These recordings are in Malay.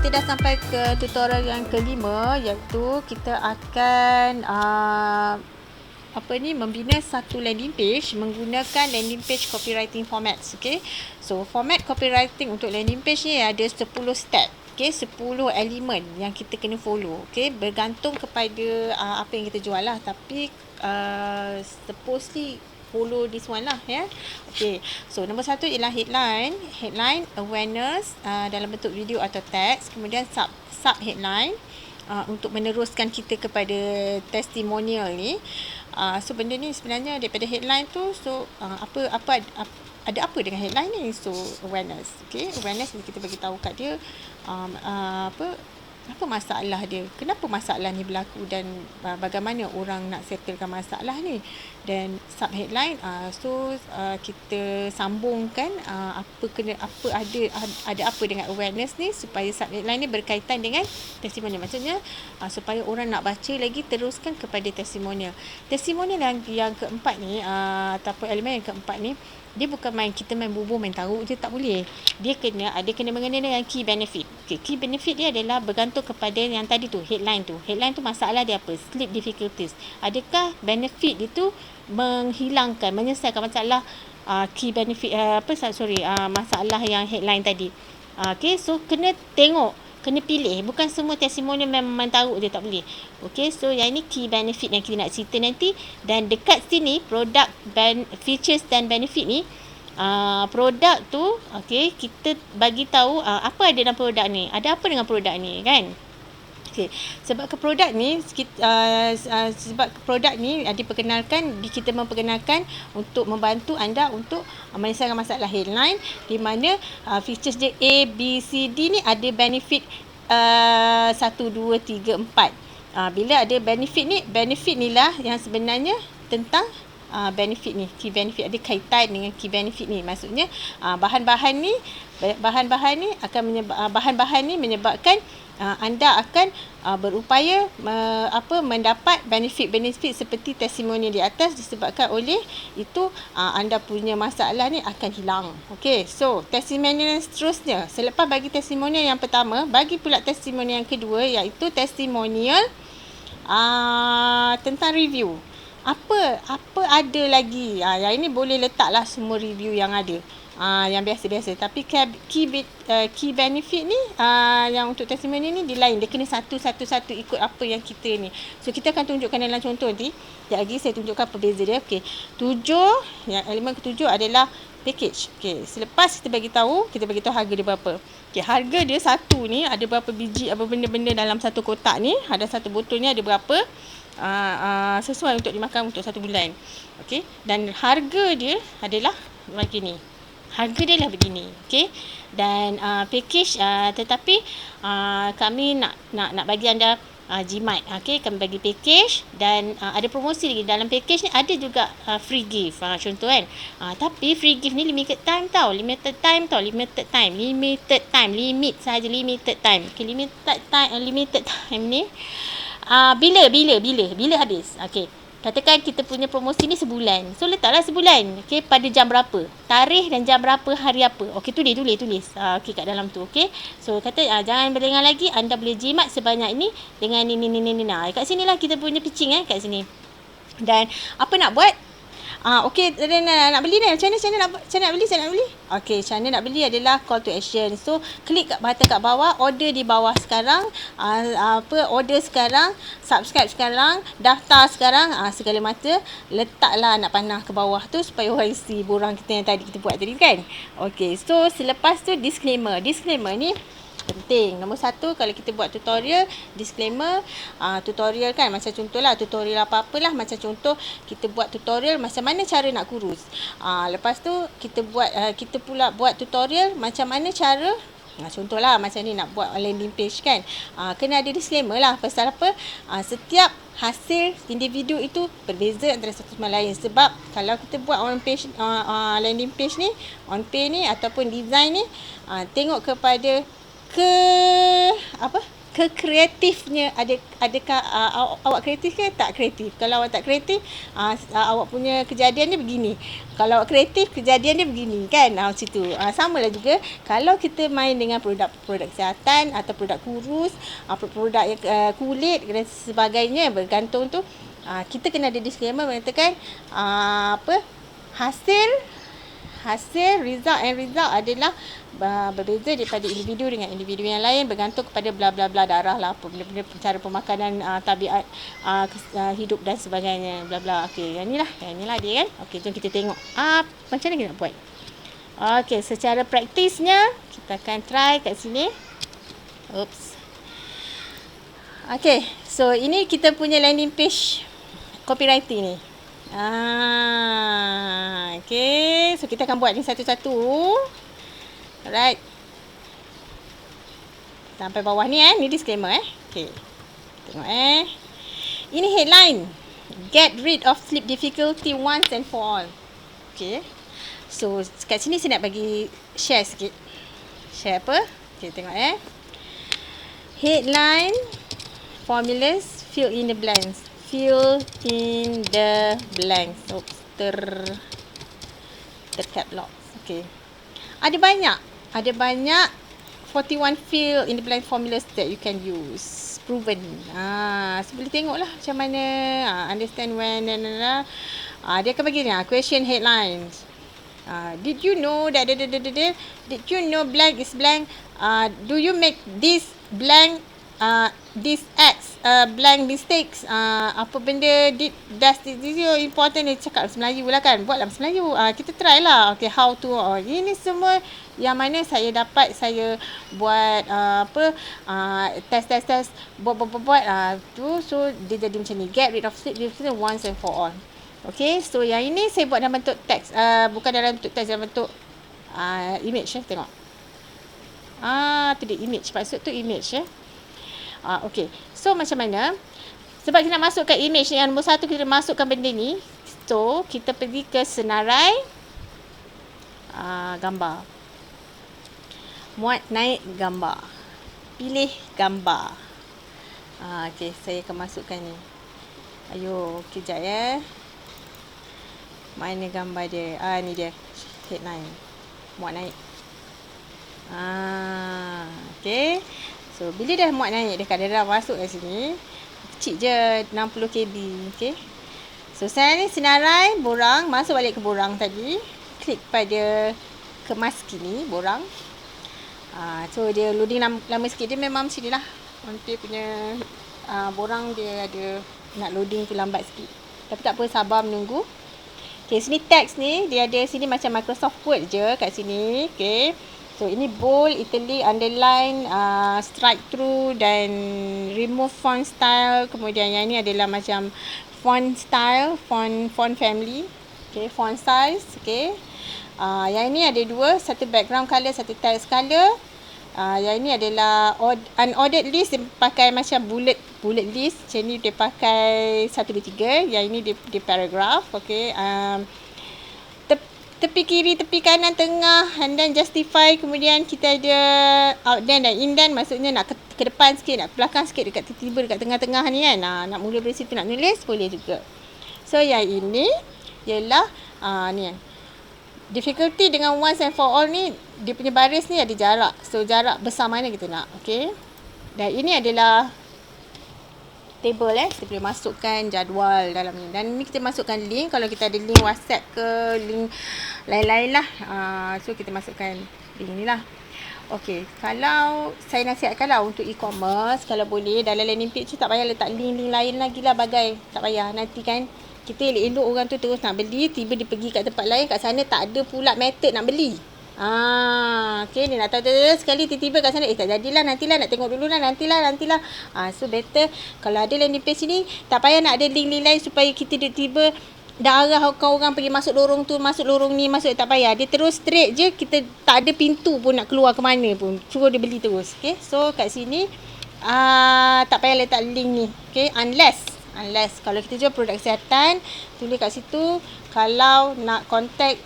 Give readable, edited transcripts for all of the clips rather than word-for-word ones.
kita dah sampai ke tutorial yang kelima, iaitu kita akan membina satu landing page menggunakan landing page copywriting formats. Okay, so format copywriting untuk landing page ni ada 10 step. Okay, 10 elemen yang kita kena follow. Okay, bergantung kepada apa yang kita jual lah, tapi supposedly follow this one lah, ya. Okay, so nombor 1 ialah headline, awareness dalam bentuk video atau teks, kemudian sub headline untuk meneruskan kita kepada testimonial ni. So benda ni sebenarnya daripada headline tu, so ada apa dengan headline ni? So awareness. Okay, awareness ni kita bagi tahu kat dia apa masalah dia, kenapa masalah ni berlaku dan bagaimana orang nak settlekan masalah ni. Dan sub headline, kita sambungkan ada apa dengan awareness ni, supaya sub headline ni berkaitan dengan testimonial. Maksudnya supaya orang nak baca lagi, teruskan kepada testimonial. Testimonial yang keempat ni, ataupun elemen yang keempat ni, dia bukan kita main bubuh, main taruh je, tak boleh. Dia kena mengenai dengan key benefit. Okay, key benefit dia adalah bergantung kepada yang tadi tu, headline tu. Headline tu masalah dia apa? Sleep difficulties. Adakah benefit itu menyelesaikan masalah key benefit masalah yang headline tadi. Okay, so kena tengok, kena pilih. Bukan semua testimonial memang taruh je, tak boleh. Okay, so yang ini key benefit yang kita nak cerita nanti. Dan dekat sini product, features dan benefit ni, produk tu, okay, kita bagi tahu apa ada dalam produk ni, ada apa dengan produk ni, kan. Okay, sebab ke produk ni diperkenalkan, kita memperkenalkan untuk membantu anda untuk menyelesaikan masalah headline, di mana features dia A, B, C, D ni ada benefit 1, 2, 3, 4. Bila ada benefit ni lah yang sebenarnya tentang benefit ni, key benefit, ada kaitan dengan key benefit ni. Maksudnya bahan-bahan ni menyebabkan anda akan berupaya mendapat benefit seperti testimoni di atas, disebabkan oleh itu anda punya masalah ni akan hilang. Okey, so testimonial seterusnya, selepas bagi testimonial yang pertama, bagi pula testimonial yang kedua, iaitu testimonial tentang review. Apa ada lagi? Yang ini boleh letaklah semua review yang ada. Yang biasa-biasa. Tapi key benefit ni, yang untuk testimoni ni, dia lain. Dia kena satu ikut apa yang kita ni. So kita akan tunjukkan dalam contoh nanti. Sekejap lagi saya tunjukkan apa beza dia. Okey. 7, yang elemen ketujuh adalah package. Okey, selepas kita bagi tahu harga dia berapa. Okey, harga dia satu ni ada berapa biji, apa benda-benda dalam satu kotak ni, ada satu botol ni ada berapa, sesuai untuk dimakan untuk 1 bulan. Okey, dan harga dia adalah begini. Harga dia lah begini. Okey, dan package, tetapi kami nak bagi anda jimat. Okey, kami bagi package dan ada promosi lagi. Dalam package ni ada juga free gift, contoh kan. Tapi free gift ni limited time tau. Limit sahaja, limited time. Okay, limited time ni bila habis. Okey, katakan kita punya promosi ni sebulan. So letaklah sebulan. Okey, pada jam berapa, tarikh dan jam berapa, hari apa. Okey, tulis. Okey, kat dalam tu. Okey, so kata jangan berdengar lagi, anda boleh jimat sebanyak ini dengan ni. Nah, kat sinilah kita punya pitching kat sini. Dan apa nak buat? Okey, nak beli ni. Macam mana nak beli? Okey, cara nak beli adalah call to action. So klik button kat bawah, order di bawah sekarang, order sekarang, subscribe sekarang, daftar sekarang, segala mata letaklah anak panah ke bawah tu supaya orang isi borang kita yang tadi kita buat tadi, kan. Okey, so selepas tu disclaimer ni penting. Nombor 1, kalau kita buat tutorial, disclaimer, tutorial kan, macam contohlah tutorial apa-apalah, macam contoh kita buat tutorial macam mana cara nak kurus. Lepas tu kita pula buat tutorial macam mana cara, contohlah macam ni nak buat landing page kan. Kena ada disclaimer lah. Pasal apa? Setiap hasil individu itu berbeza antara satu sama lain. Sebab kalau kita buat on page, landing page ni, on page ni ataupun design ni, tengok kepada kekreatifnya, adakah awak kreatif ke tak kreatif? Kalau awak tak kreatif, awak punya kejadian dia begini. Kalau awak kreatif, kejadian dia begini kan. Macam tu. Samalah juga kalau kita main dengan produk kesihatan atau produk kurus, produk kulit dan sebagainya, bergantung tu, kita kena ada disclaimer mengatakan hasil result adalah berbeza daripada individu dengan individu yang lain, bergantung kepada bla bla bla darah lah, apa benda-benda cara pemakanan, tabiat hidup dan sebagainya, bla bla. Okey, yang inilah dia kan. Okey, jom kita tengok macam mana kita nak buat. Okey, secara praktisnya kita akan try kat sini. Oops. Okey, so ini kita punya landing page copywriting ni. Okay. So kita akan buat ni satu-satu. Alright. Sampai bawah ni ni disclaimer Okay. Tengok Ini headline. Get rid of sleep difficulty once and for all. Okay. So kat sini saya nak bagi share sikit. Share apa? Okay, tengok Headline, formulas, fill in the blanks. Fill in the blanks. Oops, cap lock. Okay. Ada banyak 41 fill in the blank formulas that you can use. Proven. So boleh tengoklah macam mana. Understand when dia akan bagi ni question headlines. Did you know that did you know blank is blank? Do you make this blank this X blank mistakes, apa benda does this important ni, cakap bahasa Melayu lah kan, buatlah bahasa Melayu. Kita try lah. Okay, how to ini semua yang mana saya dapat, saya buat test buat tu. So dia jadi macam ni, get rid of sleep once and for all. Okay, so yang ini saya buat dalam bentuk teks, bukan dalam bentuk teks, dalam bentuk image. Tengok tu dia image, maksud tu image Okay, so macam mana, sebab kita nak masukkan image yang nombor 1, kita masukkan benda ni. So kita pergi ke senarai gambar, muat naik gambar, pilih gambar. Okay, saya akan masukkan ni. Ayo, kejap mana gambar dia? Ni dia, headline, muat naik. Okay. So, bila dah muat naik dekat, dia dah masuk kat sini. Kecil je, 60 KB. Okay. So, saya ni senarai, borang. Masuk balik ke borang tadi. Klik pada kemas kini, borang. So, dia loading lama sikit. Dia memang macam ni lah. Dia punya borang dia ada nak loading tu lambat sikit. Tapi tak apa, sabar menunggu. Okay, sini teks ni. Dia ada sini macam Microsoft Word je kat sini. Okay. So, ini bold, italic, underline, strike through dan remove font style. Kemudian yang ini adalah macam font style, font family. Okay, font size. Okay. Yang ini ada dua, satu background color, satu text color. Yang ini adalah unordered list, dia pakai macam bullet list. Macam ni dia pakai 1, 2, 3. Yang ini dia paragraph. Okay. Tepi kiri, tepi kanan, tengah, and then justify. Kemudian kita ada outline dan indent, maksudnya nak ke depan sikit, nak ke belakang sikit, dekat tiba-tiba dekat tengah-tengah ni kan. Nak mula dari situ nak nulis, boleh juga. So yang ini ialah ni difficulty dengan once and for all ni, dia punya baris ni ada jarak. So jarak besar mana kita nak. Okay. Dan ini adalah table kita boleh masukkan jadual dalam ni. Dan ni kita masukkan link, kalau kita ada link WhatsApp ke link lain-lain lah. So kita masukkan link ni lah. Okay, kalau saya nasihatkan lah untuk e-commerce, kalau boleh dalam landing page tu tak payah letak link-link lain lagi lah, bagai. Tak payah, nanti kan kita elok-elok orang tu terus nak beli, tiba dia pergi kat tempat lain, kat sana tak ada pula method nak beli. Okay, dia nak tahu sekali tiba-tiba kat sana, tak jadilah, nantilah, nak tengok dulu lah, nantilah. So better kalau ada landing page ni, tak payah nak ada link-link lain supaya kita tiba-tiba dah arah kau orang pergi masuk lorong tu, masuk lorong ni, tak payah. Dia terus straight je, kita tak ada pintu pun nak keluar ke mana pun, suruh dia beli terus. Okay, so kat sini tak payah letak link ni. Okay, unless kalau kita jual produk kesihatan, tulis kat situ kalau nak contact,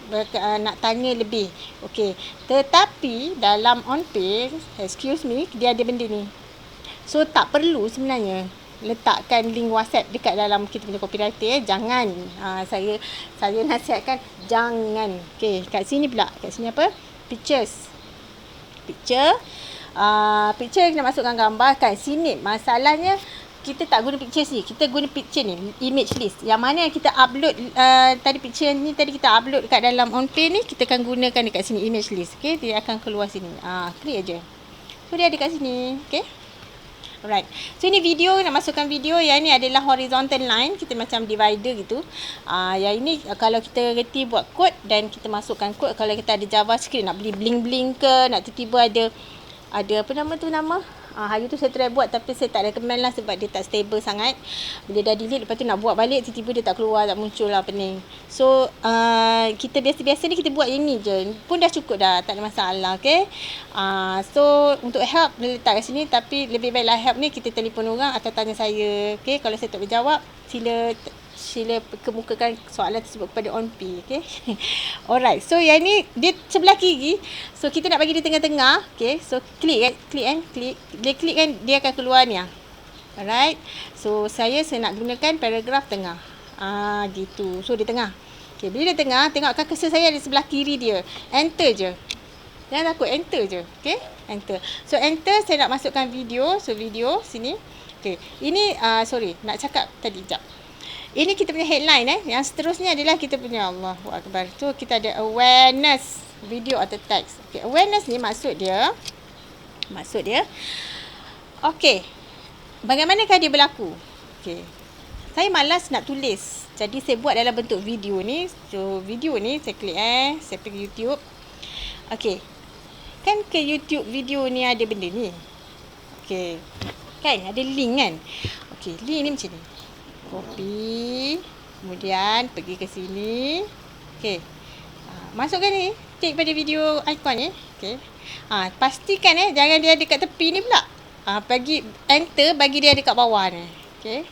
nak tanya lebih. Okey. Tetapi dalam on page, excuse me, dia ada benda ni. So tak perlu sebenarnya letakkan link WhatsApp dekat dalam kita punya copywriter. Jangan. Saya nasihatkan jangan. Okey, kat sini pula. Kat sini apa? Picture. Picture kena masukkan gambar. Kat sini masalahnya kita tak guna picture ni. Kita guna picture ni, image list. Yang mana yang kita upload tadi picture ni tadi kita upload kat dalam on page ni, kita akan gunakan dekat sini image list. Okey, dia akan keluar sini. Klik aja. So dia ada kat sini. Okey. Alright. So ini video, nak masukkan video. Yang ni adalah horizontal line. Kita macam divider gitu. Yang ini kalau kita reti buat kod dan kita masukkan kod. Kalau kita ada JavaScript nak beli bling-bling ke, nak tiba-tiba ada apa nama tu nama. Hari tu saya try buat tapi saya tak recommend lah sebab dia tak stable sangat. Bila dah delete lepas tu nak buat balik tiba-tiba dia tak keluar, tak muncul lah pening. So kita biasa-biasa ni kita buat yang ni je pun dah cukup dah, tak ada masalah. Okay. So untuk help boleh letak kat sini, tapi lebih baiklah help ni kita telefon orang atau tanya saya. Okay. Kalau saya tak boleh jawab, sila kemukakan soalan tersebut kepada OnP. Okay. Alright. So yang ni dia sebelah kiri. So kita nak bagi dia tengah-tengah. Okay. So klik kan. Dia klik kan, dia akan keluar ni. Alright. So saya nak gunakan paragraf tengah. Gitu. So dia tengah. Okay. Bila dia tengah, tengokkan cursor saya di sebelah kiri dia. Enter je. Jangan takut, enter je. Okay. Enter. So enter, saya nak masukkan video. So video sini. Okay. Ini nak cakap tadi sekejap. Ini kita punya headline. Yang seterusnya adalah kita punya Allahu Akbar. So kita ada awareness video atau text. Okay, awareness ni maksud dia. Okay, bagaimanakah dia berlaku? Okay, saya malas nak tulis, jadi saya buat dalam bentuk video ni. So video ni saya klik saya pergi YouTube. Okay, kan ke YouTube video ni ada benda ni. Okay, kan ada link kan. Okay, link ni macam ni. Copy, kemudian pergi ke sini. Okay, masukkan ni, klik pada video icon ni. Okay, pastikan jangan dia dekat tepi ni pula. Bagi enter, bagi dia dekat bawah ni. Okay,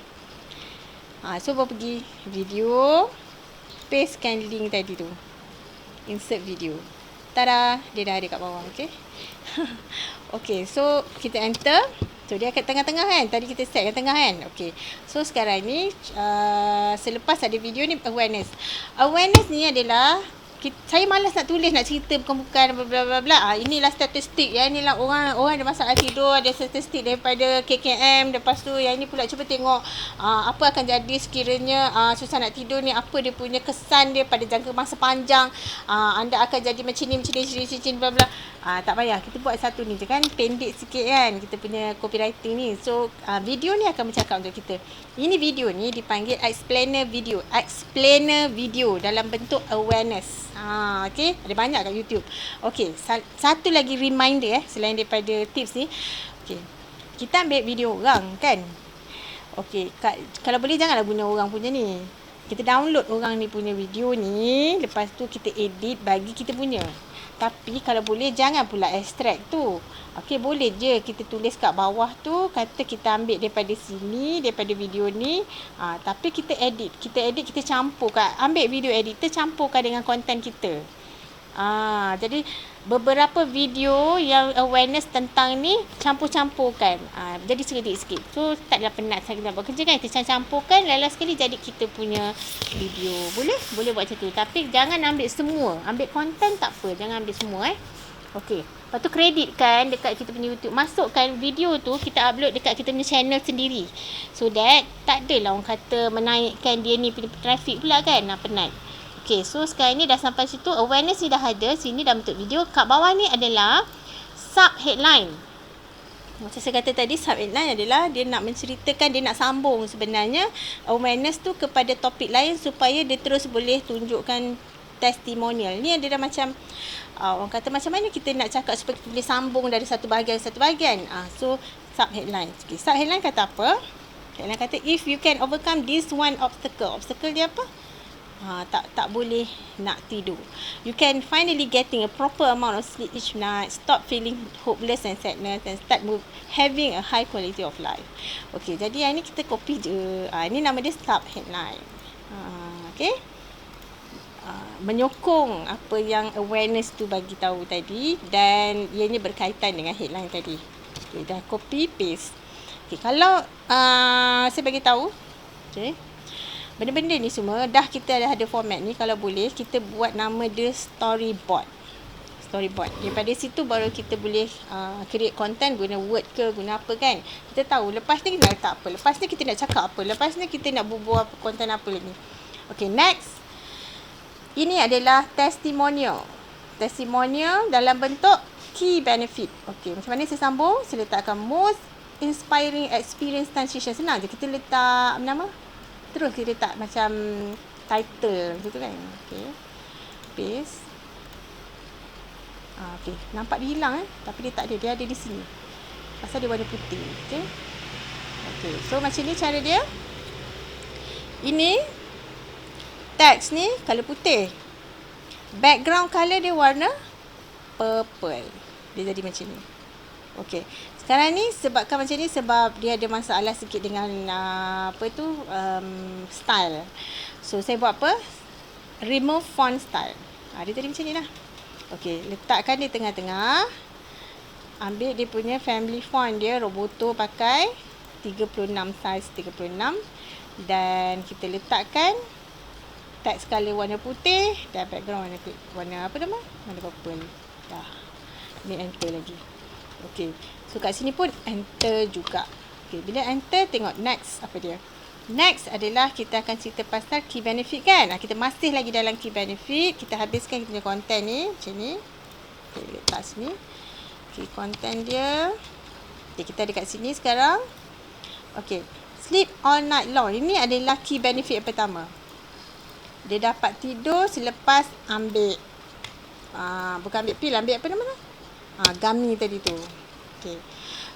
so baru pergi video, pastekan link tadi tu, insert video. Tada, dia dah ada kat bawah. Okay. Okay, so kita enter. So dia kat tengah-tengah kan. Tadi kita set kat tengah kan. Okay. So sekarang ni selepas ada video ni awareness. Awareness ni adalah saya malas nak tulis, nak cerita bukan-bukan bla bla bla. Inilah statistik. Yang inilah orang ada masalah tidur, ada statistik daripada KKM. Lepas tu yang ini pula cuba tengok apa akan jadi sekiranya susah nak tidur ni, apa dia punya kesan dia pada jangka masa panjang. Anda akan jadi macam ni bla bla. Tak payah, kita buat satu ni je kan, pendek sikit kan kita punya copywriting ni. So video ni akan bercakap untuk kita. Ini video ni dipanggil explainer video dalam bentuk awareness. Okay, ada banyak kat YouTube. Okay, satu lagi reminder selain daripada tips ni. Okay, kita ambil video orang kan. Okay, kalau boleh janganlah guna orang punya ni. Kita download orang ni punya video ni, lepas tu kita edit bagi kita punya. Tapi kalau boleh jangan pula extract tu. Okey, boleh je kita tulis kat bawah tu, kata kita ambil daripada sini, daripada video ni. Tapi kita edit, kita campurkan. Ambil video editor, campurkan dengan konten kita. Jadi beberapa video yang awareness tentang ni campur-campurkan. Jadi sikit-sikit. So tak adalah penat saya nak buat kerja kan. Kita campurkan, last sekali jadi kita punya video. Boleh buat macam tu. Tapi jangan ambil semua. Ambil konten tak apa, jangan ambil semua Okey. Lepas tu kreditkan dekat kita punya YouTube. Masukkan video tu, kita upload dekat kita punya channel sendiri. So that tak adalah orang kata menaikkan dia ni punya traffic pula kan. Penat. Okay, so sekarang ni dah sampai situ. Awareness ni dah ada. Sini dah bentuk video. Kat bawah ni adalah sub headline. Macam saya kata tadi, sub headline adalah dia nak menceritakan, dia nak sambung sebenarnya awareness tu kepada topik lain supaya dia terus boleh tunjukkan testimonial. Ni adalah macam orang kata macam mana kita nak cakap supaya kita boleh sambung dari satu bahagian. So sub headline. Okay, sub headline kata apa? Headline kata if you can overcome this one obstacle. Obstacle dia apa? Tak boleh nak tidur. You can finally getting a proper amount of sleep each night. Stop feeling hopeless and sadness and start having a high quality of life. Okay, jadi yang ni kita copy je. Ini nama dia sub headline. Okay. Menyokong apa yang awareness tu bagi tahu tadi dan ianya berkaitan dengan headline tadi. Okay, dah copy paste. Okay, kalau saya bagi tahu, okay, benda-benda ni semua dah kita dah ada format ni. Kalau boleh kita buat nama dia storyboard. Daripada situ baru kita boleh create content, guna word ke, guna apa kan. Kita tahu lepas ni kita nak letak apa, lepas ni kita nak cakap apa, lepas ni kita nak bubuh content apa lagi. Okay, next. Ini adalah testimonial dalam bentuk key benefit. Okay, macam mana saya sambung? Saya letakkan most inspiring experience transition. Senang je, kita letak nama, terus kita letak macam title macam tu kan. Okay, paste. Okay, nampak dia hilang tapi dia tak ada, dia ada di sini pasal dia warna putih. Okay, so macam ni cara dia. Ini teks ni color putih, background color dia warna purple, dia jadi macam ni. Okay, sekarang ni sebabkan macam ni sebab dia ada masalah sikit dengan style. So saya buat apa, remove font style. Dia jadi macam ni lah. Okay, letakkan di tengah-tengah. Ambil dia punya family font dia, Roboto pakai 36 size 36. Dan kita letakkan text color warna putih dan background warna apa nama? Warna purple. Dah. Ni enter lagi. Okay, so kat sini pun enter juga. Okay, bila enter tengok next apa dia. Next adalah kita akan cerita pasal key benefit kan. Kita masih lagi dalam key benefit. Kita habiskan kita punya content ni macam ni. Okay, letak sini. Okay, content dia. Okay, kita ada kat sini sekarang. Okay, sleep all night long. Ini adalah key benefit yang pertama. Dia dapat tidur selepas ambil bukan ambil pil, ambil apa nama tu? Gummy tadi tu. Okay,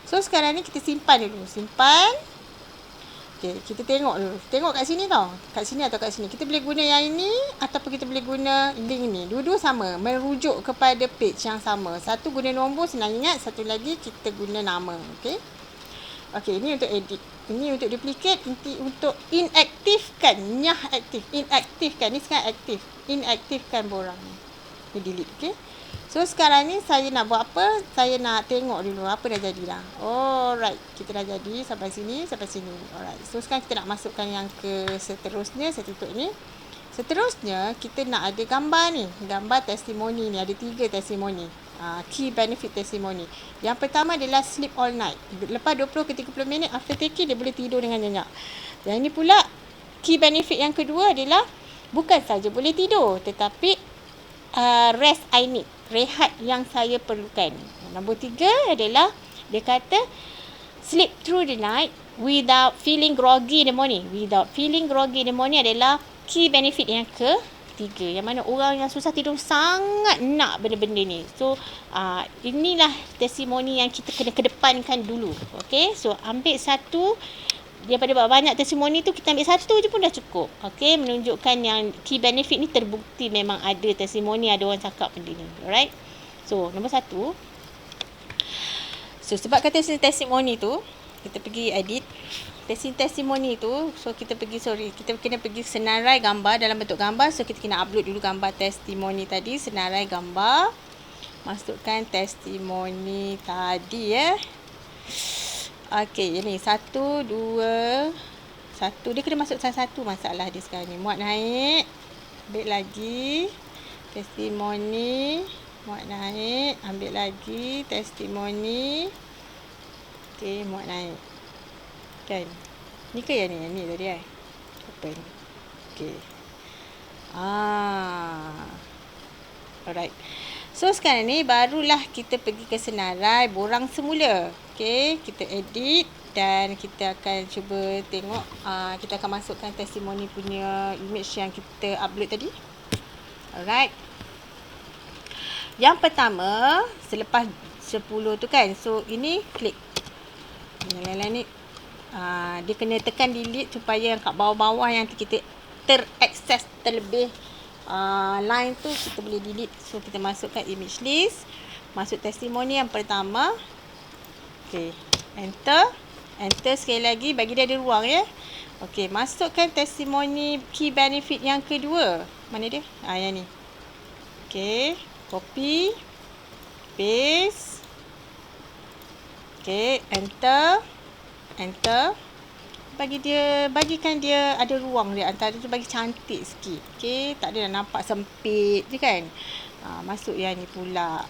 so sekarang ni kita simpan dulu. Simpan. Okay, kita tengok dulu. Tengok kat sini tau. Kat sini atau kat sini. Kita boleh guna yang ini ataupun kita boleh guna link ni. Dua-dua sama. Merujuk kepada page yang sama. Satu guna nombor, senang ingat. Satu lagi kita guna nama. Okay. Okay, ini untuk edit. Ini untuk duplicate. Ini untuk inaktifkan. Nyah aktif. Inaktifkan. Ni sekarang aktif. Inaktifkan borang. Ni delete. Okay. So sekarang ni saya nak buat apa? Saya nak tengok dulu apa dah jadi dah. Alright, kita dah jadi sampai sini, sampai sini. Alright. So sekarang kita nak masukkan yang ke seterusnya, saya tutup ni. Seterusnya kita nak ada gambar ni, gambar testimoni ni, ada 3 testimoni. Key benefit testimoni. Yang pertama adalah sleep all night. Lepas 20 ke 30 minit after taking dia boleh tidur dengan nyenyak. Dan ini pula key benefit yang kedua adalah bukan saja boleh tidur tetapi rest I need, rehat yang saya perlukan. Nombor 3 adalah dia kata sleep through the night without feeling groggy in the morning. Without feeling groggy in the morning adalah key benefit yang ketiga, yang mana orang yang susah tidur sangat nak benda-benda ni. So inilah testimoni yang kita kena kedepankan dulu. Okay, so ambil satu daripada banyak testimoni tu, kita ambil satu je pun dah cukup. Okay, menunjukkan yang key benefit ni terbukti memang ada testimoni, ada orang cakap benda ni. Alright, so nombor 1. So sebab kata testimoni tu, kita pergi edit testimoni tu. So kita kena pergi senarai gambar dalam bentuk gambar. So kita kena upload dulu gambar testimoni tadi, senarai gambar, masukkan testimoni tadi Okey, ini 1, 2, 1. Dia kena masuk satu masalah dia sekarang ni. Muat naik. Ambil lagi. Testimoni. Muat naik. Ambil lagi. Testimoni. Okey, muat naik. Kan? Ni ke yang ni? Yang ni tadi Open. Okey. Alright. So sekarang ni barulah kita pergi ke senarai borang semula. Okay, kita edit dan kita akan cuba tengok. Kita akan masukkan testimoni punya image yang kita upload tadi. Alright. Yang pertama, selepas 10 tu kan. So ini klik. Yang ni dia kena tekan delete supaya yang kat bawah-bawah yang kita terakses terlebih line tu kita boleh delete. So kita masukkan image list, masuk testimoni yang pertama. Okey, enter sekali lagi, bagi dia ada ruang Okey, masukkan testimoni key benefit yang kedua. Mana dia? Yang ni. Okey, copy, paste. Okey, enter. enter. Bagikan dia ada ruang dia antara tu, bagi cantik sikit. Okey, tak ada nampak sempit je kan. Masuk yang ni pula.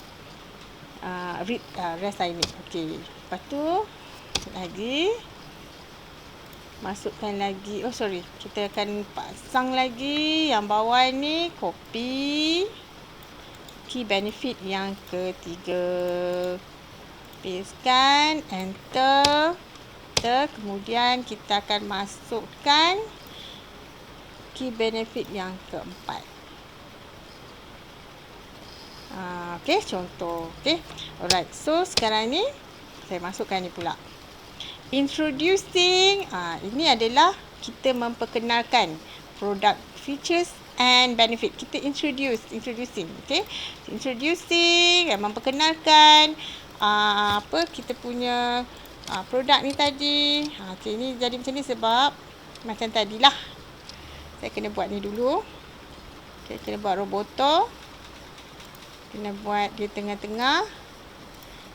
Rest image. Okey. Lepas tu lagi masukkan lagi. Kita akan pasang lagi yang bawah ni, copy key benefit yang ketiga. Pastekan, enter. Kemudian kita akan masukkan key benefit yang keempat. Okey, contoh. Okey. Alright. So sekarang ni saya masukkan ni pula. Introducing. Ini adalah kita memperkenalkan product features and benefit. Kita introducing. Okey. Introducing, memperkenalkan kita punya produk ni tadi. Okey, ni jadi macam ni sebab macam tadilah. Saya kena buat ni dulu. Okey, kena buat roboto. Kena buat dia tengah-tengah.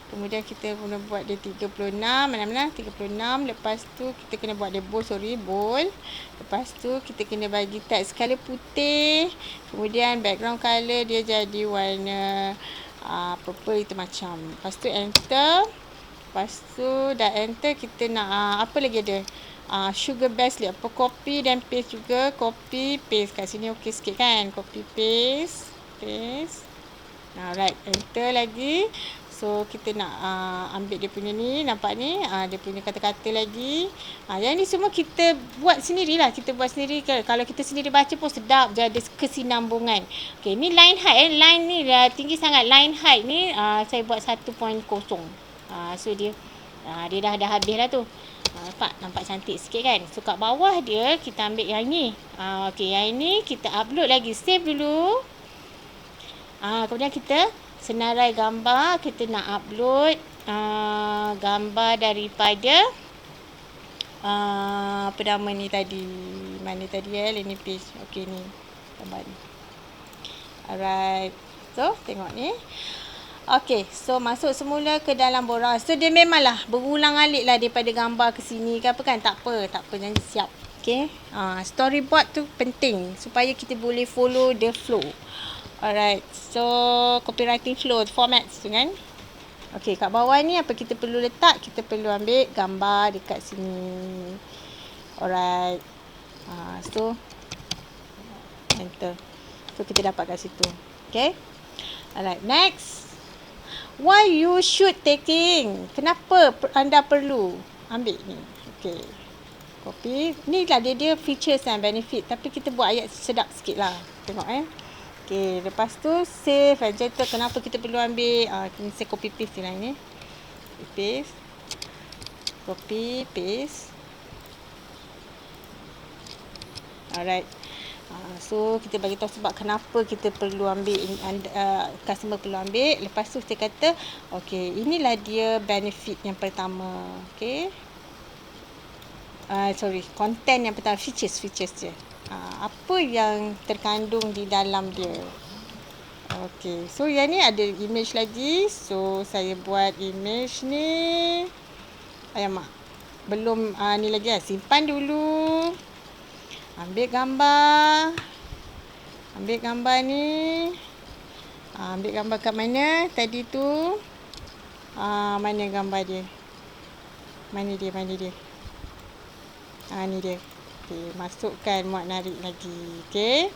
Kemudian kita kena buat dia 36. Mana-mana 36. Lepas tu kita kena buat dia bold. Lepas tu kita kena bagi teks color putih. Kemudian background color dia jadi warna purple itu macam. Lepas tu enter. Lepas tu dah enter, kita nak apa lagi ada? Sugar base apa, copy dan paste juga. Copy, paste kat sini okey sikit kan. Copy, paste. Alright, enter lagi. So kita nak ambil dia punya ni, nampak ni, dia punya kata-kata lagi. Yang ni semua kita buat sendirilah. Kita buat sendiri. Kalau kita sendiri baca pun sedap je, ada kesinambungan. Okey, ni line height line ni dah tinggi sangat. Line height ni saya buat 1.0. So dia dah habis lah tu. Nampak cantik sikit kan. So kat bawah dia kita ambil yang ni. Okey, yang ni kita upload lagi. Save dulu. Kemudian kita senarai gambar. Kita nak upload gambar daripada apa nama ni tadi. Mana tadi ini page. Okey, ni gambar ni. Alright. So tengok ni. Okey, so masuk semula ke dalam borang. So dia memanglah berulang-alik lah daripada gambar ke sini ke apa kan. Tak apa, jangan siap. Okey. Storyboard tu penting supaya kita boleh follow the flow. Alright. So copywriting flow formats tu kan. Okey, kat bawah ni apa kita perlu letak? Kita perlu ambil gambar dekat sini. Alright. So enter. So kita dapat kat situ. Okey. Alright, next. Why you should taking? Kenapa anda perlu ambil ni? Okey. Copy. Ni lah dia features and benefit. Tapi kita buat ayat sedap sikit lah. Tengok Okey. Lepas tu save and enter. Kenapa kita perlu ambil? Saya copy paste lah ni. Paste. Copy. Paste. Alright. So kita bagi tahu sebab kenapa kita perlu ambil, customer perlu ambil. Lepas tu kita kata okey, inilah dia benefit yang pertama. Okey. Content yang pertama, features je. Apa yang terkandung di dalam dia. Okey. So yang ni ada image lagi. So saya buat image ni. Alamak. Belum ni lagi simpan dulu. Ambil gambar ni. Ambil gambar kat mana tadi tu. Mana gambar dia? Mana dia? Ni dia. Okey, masukkan muat narik lagi. Okey,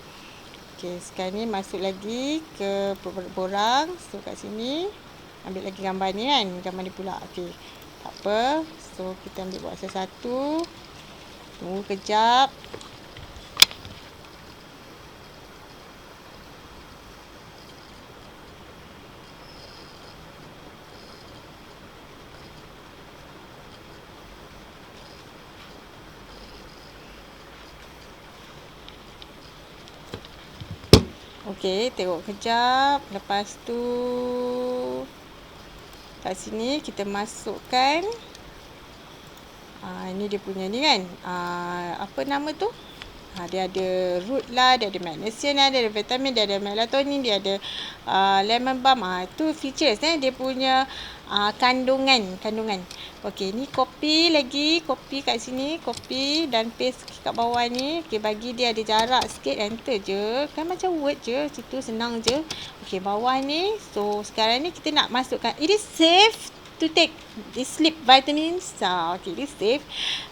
sekarang ni masuk lagi ke borang. So kat sini ambil lagi gambar ni kan. Gambar ni pula. Okey, tak apa. So kita ambil buat satu-satu. Tunggu kejap. Okey, tengok kejap. Lepas tu kat sini kita masukkan ini dia punya ni kan. Apa nama tu? Dia ada root lah, dia ada magnesium lah, dia ada vitamin, dia ada melatonin, dia ada lemon balm. Itu features dia punya kandungan. Okey, ni copy kat sini, copy dan paste kat bawah ni. Okey, bagi dia ada jarak sikit, enter je. Kan macam Word je, situ senang je. Okey, bawah ni. So, sekarang ni kita nak masukkan, it is safe to take the sleep vitamins. Okey, it is safe.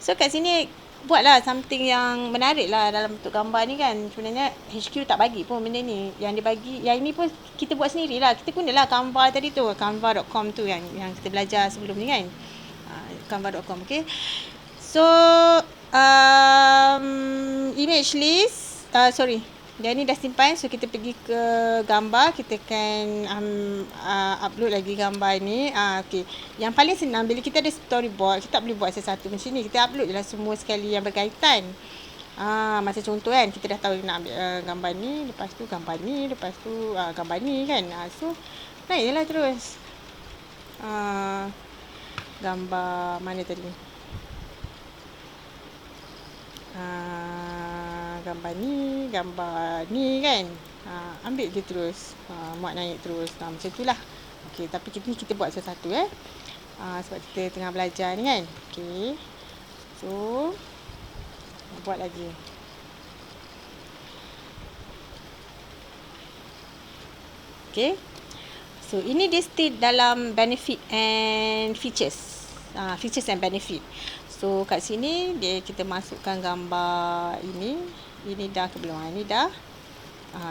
So, kat sini buatlah something yang menarik lah dalam bentuk gambar ni kan. Sebenarnya HQ tak bagi pun benda ni. Yang dia bagi, yang ini pun kita buat sendirilah. Kita gunalah Canva tadi tu, canva.com tu yang kita belajar sebelum ni kan. Canva.com. Okay. So image list, dia ni dah simpan. So kita pergi ke gambar, kita akan upload lagi gambar ni. Okay. Yang paling senang bila kita ada storyboard, kita tak boleh buat satu-satu macam ni. Kita upload je lah semua sekali yang berkaitan. Macam contoh kan, kita dah tahu nak ambil gambar ni, lepas tu gambar ni, lepas tu gambar ni kan. So naik je lah terus. Gambar mana tadi? Gambar ni kan. Ambil je terus. Muat naik terus. Macam tu lah. Okey, tapi kita buat satu-satu sebab kita tengah belajar ni kan. Okey. So, buat lagi. Okey. So, ini dia state dalam benefit and features. Features and benefit. So, kat sini kita masukkan gambar ini. Ini dah ke belum? Ini dah.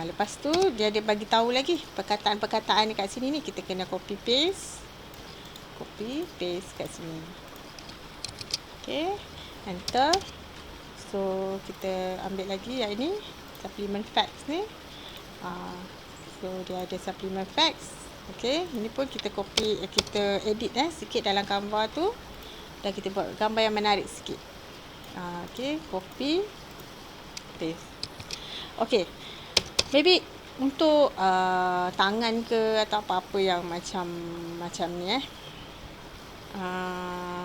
Lepas tu, dia ada bagi tahu lagi perkataan-perkataan kat sini ni. Kita kena copy paste. Copy paste kat sini. Okay. Enter. So, kita ambil lagi yang ini. Supplement facts ni. So, dia ada supplement facts. Okay, ini pun kita copy, kita edit sikit dalam gambar tu. Dan kita buat gambar yang menarik sikit. Okay, copy, paste. Okay, maybe untuk tangan ke atau apa-apa yang macam ni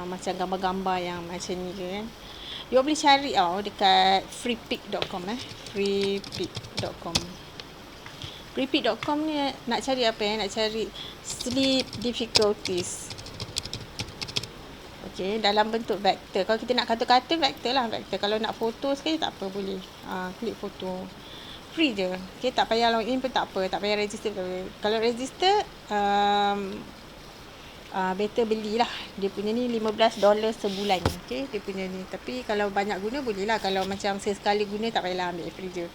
macam gambar-gambar yang macam ni ke kan. You boleh cari dekat freepik.com freepik.com. Freepik.com ni nak cari apa nak cari sleep difficulties. Okey, dalam bentuk vektor. Kalau kita nak kata-kata, vektor lah. Vektor. Kalau nak foto sekali, tak apa, boleh. Klik foto. Free je. Okey, tak payah login pun tak apa. Tak payah register. Kalau register, better belilah. Dia punya ni $15 sebulan. Okey, dia punya ni. Tapi kalau banyak guna, boleh lah. Kalau macam sekali guna, tak payahlah ambil free je.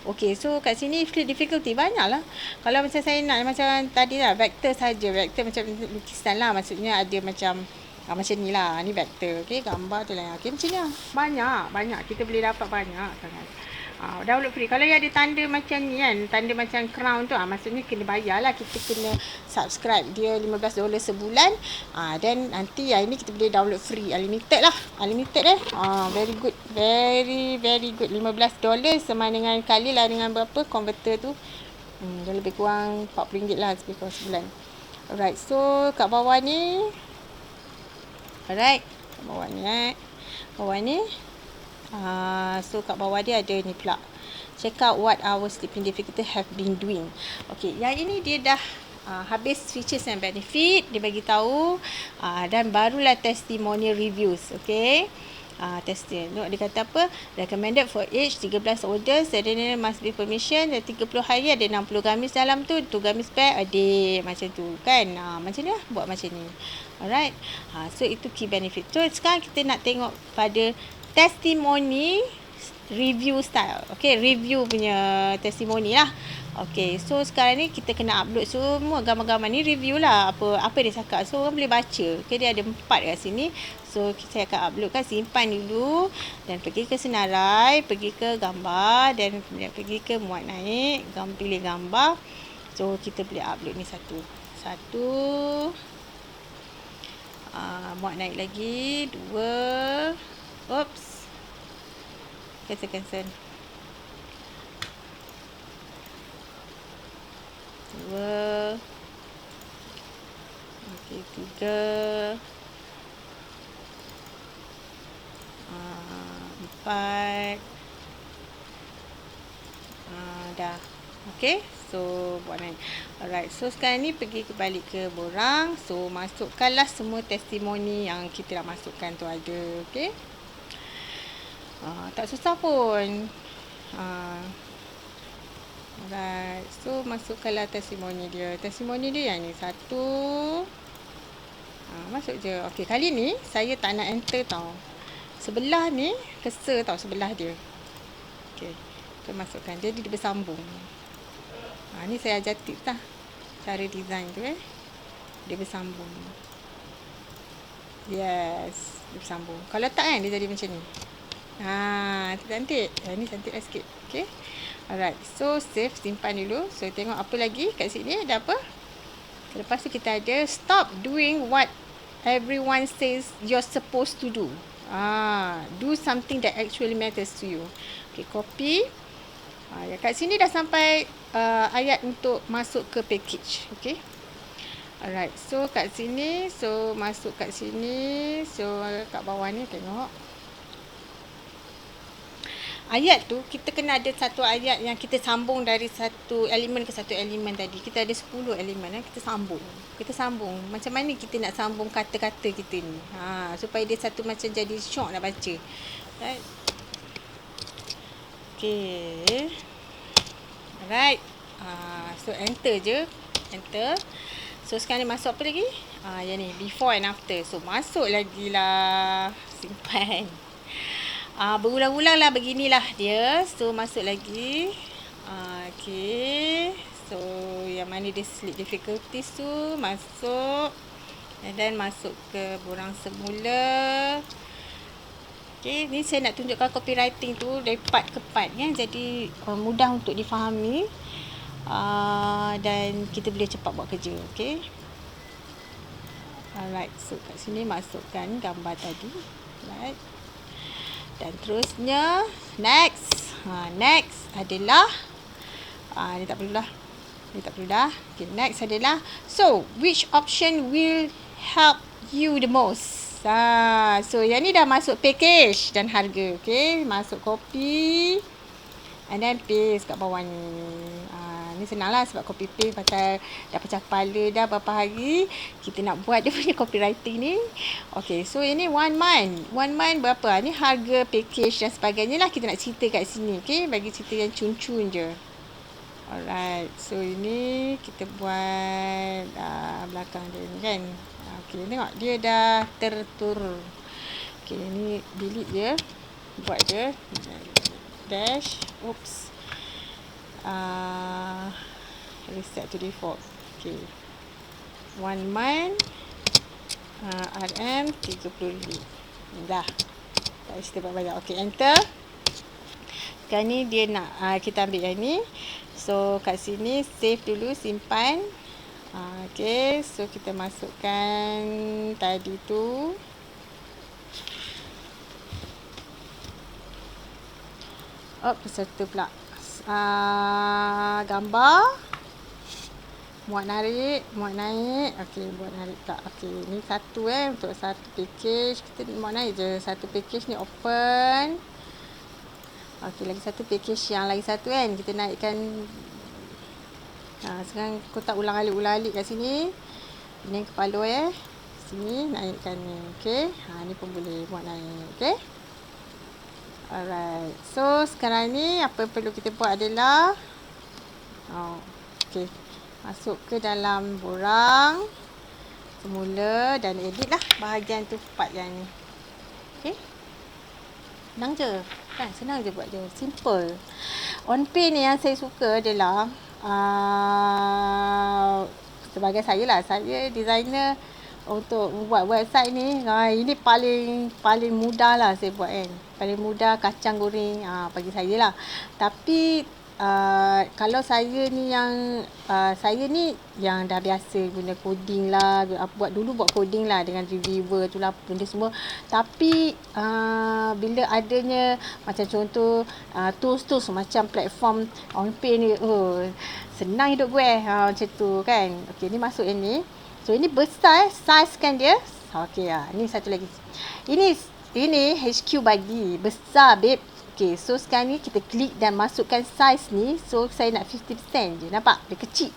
Okey, so kat sini sleep difficulty banyak lah. Kalau macam saya nak macam tadi lah, vektor saja. Vektor macam lukisan lah. Maksudnya ada macam ni lah. Ni vektor. Okey, gambar tu lah. Okey, macam ni lah. Banyak. Kita boleh dapat banyak sangat. Download free. Kalau yang ada tanda macam ni kan, tanda macam crown tu, maksudnya kena bayar lah. Kita kena subscribe. Dia $15 sebulan. Dan nanti ini kita boleh download free. Unlimited lah. Unlimited very good. Very, very good. $15 sama dengan kali lah dengan berapa converter tu. Dia lebih kurang RM40 lah lebih kurang sebulan. Alright. So, kat bawah ni. Alright. Kat bawah ni. Bawah ni. So kat bawah dia ada ni pula. Check out what our sleeping difficulty have been doing. Okay, yang ini dia dah habis features and benefit. Dia bagi tahu dan barulah testimonial reviews. Okay. Testing. Dia kata apa? Recommended for age 13 older. Sedangkan must be permission. Dan 30 hari ada 60 gamis dalam tu. 2 gamis pack ada macam tu kan. Macam ni lah. Buat macam ni. Alright. So itu key benefit. So sekarang kita nak tengok pada testimoni review style. Okay, review punya testimoni lah. Okay, so sekarang ni kita kena upload semua gambar-gambar ni, review lah apa dia cakap. So orang boleh baca. Okay, dia ada 4 kat sini. So saya akan upload kan, simpan dulu dan pergi ke senarai, pergi ke gambar dan kemudian pergi ke muat naik, pilih gambar. So kita boleh upload ni satu. Muat naik lagi, 2. Oops. Cancel. 2. Okey, 3. 4. Dah. Okey. So buat naik. Alright, so sekarang ni pergi balik ke borang. So masukkanlah semua testimoni yang kita nak masukkan tu ada. Okay, tak susah pun. Alright, so masukkanlah testimoni dia. Testimoni dia yang ni satu. Masuk je. Okay, kali ni saya tak nak enter tau. Sebelah ni cursor tau, sebelah dia. Okay, kita masukkan. Jadi dia bersambung. Ni saya ajar tips lah. Cara design tu dia bersambung. Yes, dia bersambung. Kalau tak kan dia jadi macam ni. Cantik. Ni cantik lah sikit. Okay. Alright, so save, simpan dulu. So tengok apa lagi kat sini, ada apa. Lepas tu kita ada stop doing what everyone says you're supposed to do. Do something that actually matters to you. Okay, copy. Kat sini dah sampai ayat untuk masuk ke package. Okay. Alright, so kat sini, so masuk kat sini. So kat bawah ni tengok. Ayat tu, kita kena ada satu ayat yang kita sambung dari satu elemen ke satu elemen tadi. Kita ada 10 elemen, kita sambung. Kita sambung. Macam mana kita nak sambung kata-kata kita ni? Supaya dia satu macam jadi syok nak baca. Right? Okay. Alright. So enter je. Enter. So sekarang ni masuk apa lagi? Yang ni, before and after. So masuk lagi lah. Simpan. Berulang-ulang lah beginilah dia. So masuk lagi. Okay. So yang mana dia sleep difficulties tu masuk. And then masuk ke borang semula. Okay, ni saya nak tunjukkan copywriting tu dari part ke part ya. Jadi mudah untuk difahami. Dan kita boleh cepat buat kerja. Okay. Alright, so kat sini masukkan gambar tadi. Right. Dan terusnya next. Next adalah ni tak perlu dah. Ni tak perlu dah. Okay, next adalah so which option will help you the most? So yang ni dah masuk package dan harga. Okay, masuk copy and then paste kat bawah ni. Ni senang lah sebab copy paste pasal dah pecah kepala dah berapa hari kita nak buat dia punya copywriting ni. Okay, so ini 1 month. 1 month berapa? Ni harga package dan sebagainya lah kita nak cerita kat sini. Okay, bagi cerita yang cun-cun je. Alright, so ini kita buat belakang dia ni kan. Okay, tengok dia dah tertur. Okay, ni delete je. Buat je. Dash. Oops. Reset to default. Okay. 1 month. RM 30,000. Dah. Tak cerita banyak. Okay, enter. Sekarang ni dia nak kita ambil yang ni. So kat sini save dulu, simpan. Okay, so kita masukkan tadi tu. Peserta pula. Gambar. Muat narik, muat naik. Okey, muat narik tak. Okey, ni satu untuk satu package. Kita muat naik je. Satu package ni open. Okey, lagi satu package yang lagi satu kan. Kita naikkan. Sekarang kotak ulang-alik kat sini. Ini kepala sini naikkan ni. Okey. Ni pun boleh muat naik. Okey. Alright. So sekarang ni apa yang perlu kita buat adalah okey. Masuk ke dalam borang semula dan edit lah bahagian tu part yang ni. Okey. Senang je. Kan? Senang je buat je. Simple. On page ni yang saya suka adalah sebagai saya lah. Saya designer untuk buat website ni. Ini paling mudah lah saya buat kan. Paling mudah kacang goreng bagi saya lah. Tapi kalau saya ni yang dah biasa guna coding lah, buat coding lah dengan reviewer tu lah benda semua. Tapi bila adanya macam contoh tools macam platform on-page ni, senang hidup gue macam tu kan. Okey, ni masuk yang ni. So ini besar size kan dia. Okey, ni satu lagi. Ini HQ bagi besar babe. Okey, so sekarang ni kita klik dan masukkan saiz ni. So saya nak 50% je. Nampak? Dia kecil.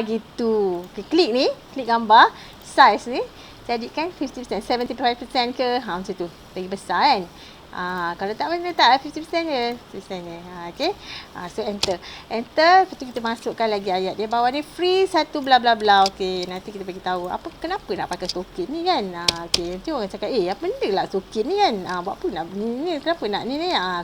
Gitu. Okay, klik ni, klik gambar saiz ni. Jadikan 50%, 75% ke. Macam tu. Lagi besar kan? Kalau tak mana tak 50% je. 50% je. Okay. So enter. Enter. Lepas tu kita masukkan lagi ayat dia. Bawah ni free satu bla bla bla. Okay. Nanti kita bagi tahu. Kenapa nak pakai token ni kan? Okay. Nanti orang cakap, apa benda lah token ni kan? Buat apa nak ni? Kenapa nak ni?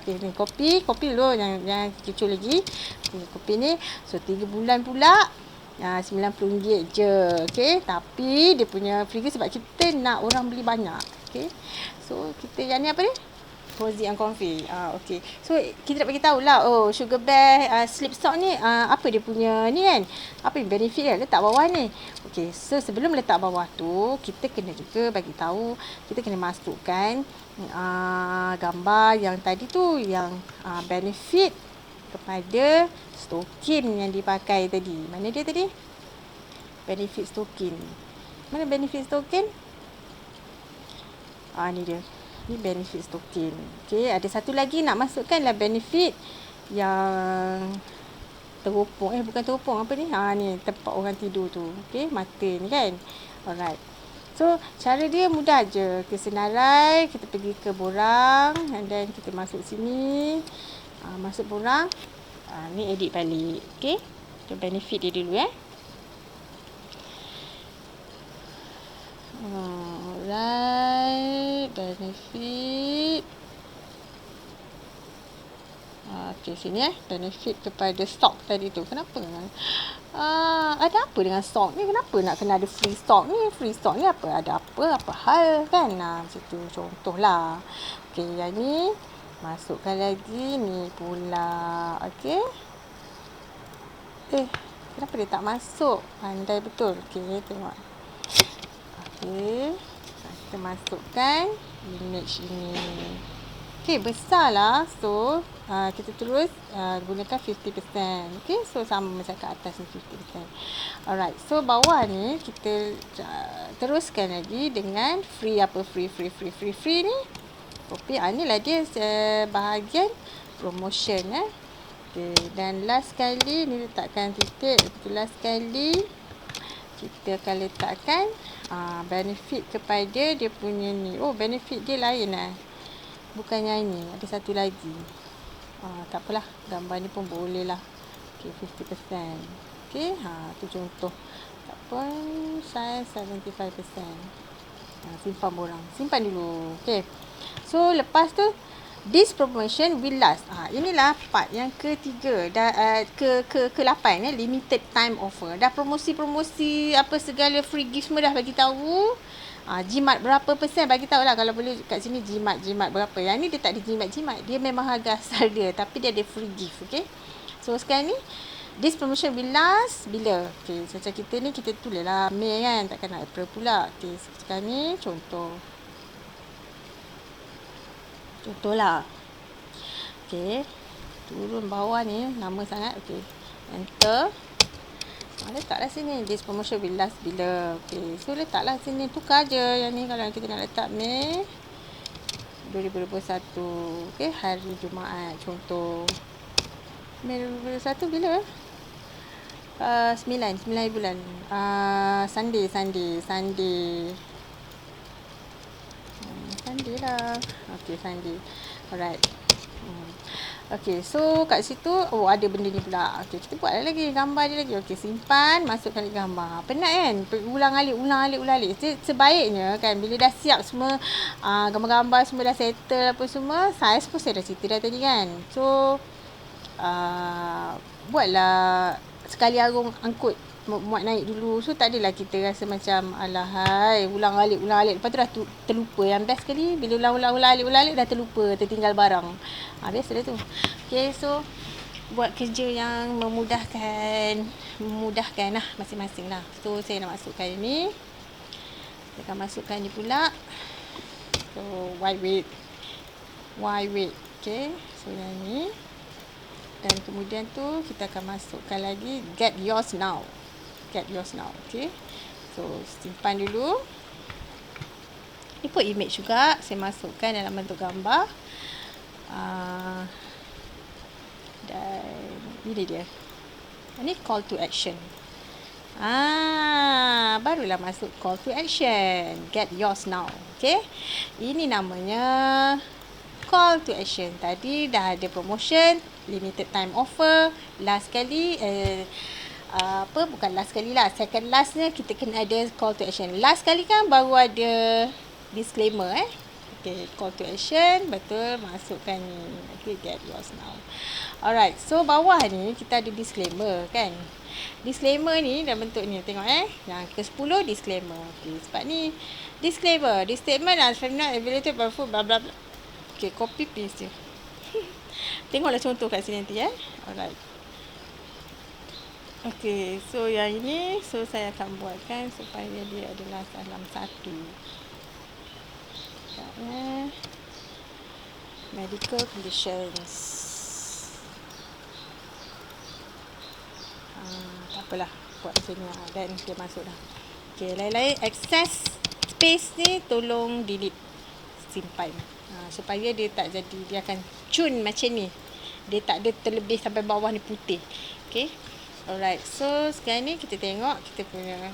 Okay. Ni copy dulu. Jangan kecoh lagi. Okay, copy ni. So 3 bulan pula. RM90 je. Okay. Tapi dia punya free sebab kita nak orang beli banyak. Okay. So kita yang ni apa ni? Deposit and config. Okay. So kita nak bagi tahu lah. Sugar Bear Sleep Sock ni apa dia punya ni kan? Apa yang benefit kan? Letak bawah ni. Okay. So sebelum letak bawah tu, kita kena juga bagi tahu, kita kena masukkan gambar yang tadi tu, yang benefit kepada token yang dipakai tadi. Mana dia tadi? Benefit token. Mana benefit token? Ni dia. Ni benefit token. Okay, ada satu lagi nak masukkan lah benefit yang teropong. Bukan teropong, apa ni? Ni tempat orang tidur tu. Okay, mata ni kan. Alright. So, cara dia mudah je. Kesenarai, kita pergi ke borang and then kita masuk sini. Masuk borang. Ni edit balik. Okay. Kita benefit dia dulu Alright, benefit. Okay, sini benefit kepada stock tadi tu. Kenapa? Ada apa dengan stock ni? Kenapa nak kena ada free stock ni? Free stock ni apa? Ada apa hal kan? Macam tu contohlah. Okay, yang ni masukkan lagi ni pula. Okay. Kenapa dia tak masuk? Pandai betul. Okay, tengok. Okay. Kita masukkan image ini. Okay, besarlah. So, kita terus gunakan 50%. Okay, so sama macam kat atas ni 50%. Alright, so bawah ni kita teruskan lagi dengan free free ni. Copy. Ni lah dia bahagian promotion. Okay, dan last sekali ni letakkan titik. Last sekali kita akan letakkan benefit kepada dia punya ni. Benefit dia lain bukan yang ni. Ada satu lagi. Tak apalah. Gambar ni pun boleh lah. Okay, 50%. Okay, tu contoh. Tak apa. Size 75%. Simpan borang. Simpan dulu. Okay. So, lepas tu, this promotion will last. Inilah part yang ketiga. Ke-8 limited time offer. Dah promosi-promosi apa segala free gift semua dah bagi tahu. Jimat berapa persen bagi tahu lah. Kalau boleh kat sini jimat berapa. Yang ni dia tak ada jimat. Dia memang harga asal dia. Tapi dia ada free gift. Okay. So sekarang ni, this promotion will last bila? Okay. Macam kita ni, kita tulis lah Mei kan. Takkan nak April pula. Okay. Sekarang ni contoh. Contohlah. Okay. Turun bawah ni. Lama sangat. Okay. Enter. Letaklah sini. This promotion will last bila. Okay. So letaklah sini. Tukar je. Yang ni kalau kita nak letak Mei 2021. Okay. Hari Jumaat. Contoh. Mei 2021 bila? 9 bulan. Sunday lah. Okay, Sunday. Alright. Okay, so kat situ, ada benda ni pula. Okay, kita buat lagi gambar dia lagi. Okay, simpan, masukkan lagi gambar. Penat kan? Ulang alik. Sebaiknya kan, bila dah siap semua, gambar-gambar semua dah settle apa semua, saiz pun saya dah cerita dah tadi kan. So, buatlah sekali arung angkut. Muat naik dulu. So tak adalah kita rasa macam alahai ulang alik. Lepas tu dah terlupa. Yang best sekali bila ulang alik dah terlupa, tertinggal barang. Biasalah tu. Okay, so buat kerja yang memudahkan lah masing-masing lah. So saya nak masukkan ini. Saya akan masukkan ni pula. So wide weight. Okay, so yang ni. Dan kemudian tu kita akan masukkan lagi get yours now. Okay. So simpan dulu. Ni pun image juga. Saya masukkan dalam bentuk gambar. Dan ini dia. Ini call to action. Barulah masuk call to action. Get yours now. Okay. Ini namanya call to action. Tadi dah ada promotion, limited time offer, last kali bukan last kali lah, second lastnya kita kena ada call to action. Last kali kan baru ada disclaimer Okay, call to action, betul, masukkan ni. Okay, get yours now. Alright, so bawah ni kita ada disclaimer kan. Disclaimer ni dalam bentuk ni, tengok yang ke-10 disclaimer. Okay, sebab ni disclaimer, this statement as not available by food blah blah blah. Okay, copy paste je. Tengoklah contoh kat sini nanti Alright. Okay, so yang ini, so saya akan buatkan supaya dia adalah dalam satu. Medical conditions. Tak apalah, buat macam ni dan dia masuk dah. Okay, lain-lain access space ni tolong delete, simpan. Supaya dia tak jadi, dia akan cun macam ni. Dia tak ada terlebih sampai bawah ni putih. Okay. Alright, so sekarang ni kita tengok kita punya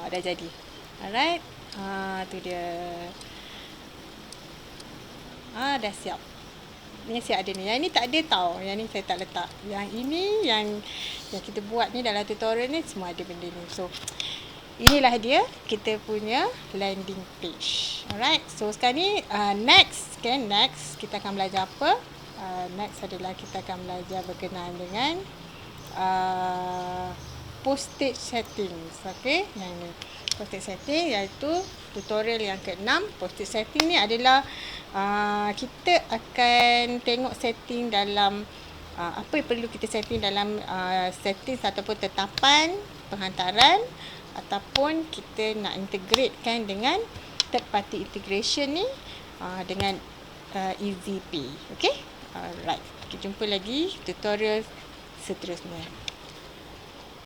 dah jadi. Alright. Tu dia. Dah siap. Ni siap ada ni. Yang ni tak ada tau. Yang ni saya tak letak. Yang ini yang kita buat ni dalam tutorial ni semua ada benda ni. So inilah dia kita punya landing page. Alright. So sekarang ni next kita akan belajar apa? Next adalah kita akan belajar berkenaan dengan postage settings. Okay. Yang ni postage setting iaitu tutorial yang ke-6. Postage setting ni adalah kita akan tengok setting dalam apa yang perlu kita setting dalam settings ataupun tetapan penghantaran, ataupun kita nak integratekan dengan third party integration ni dengan EasyPay. Okay. Alright. Kita jumpa lagi tutorial seterusnya.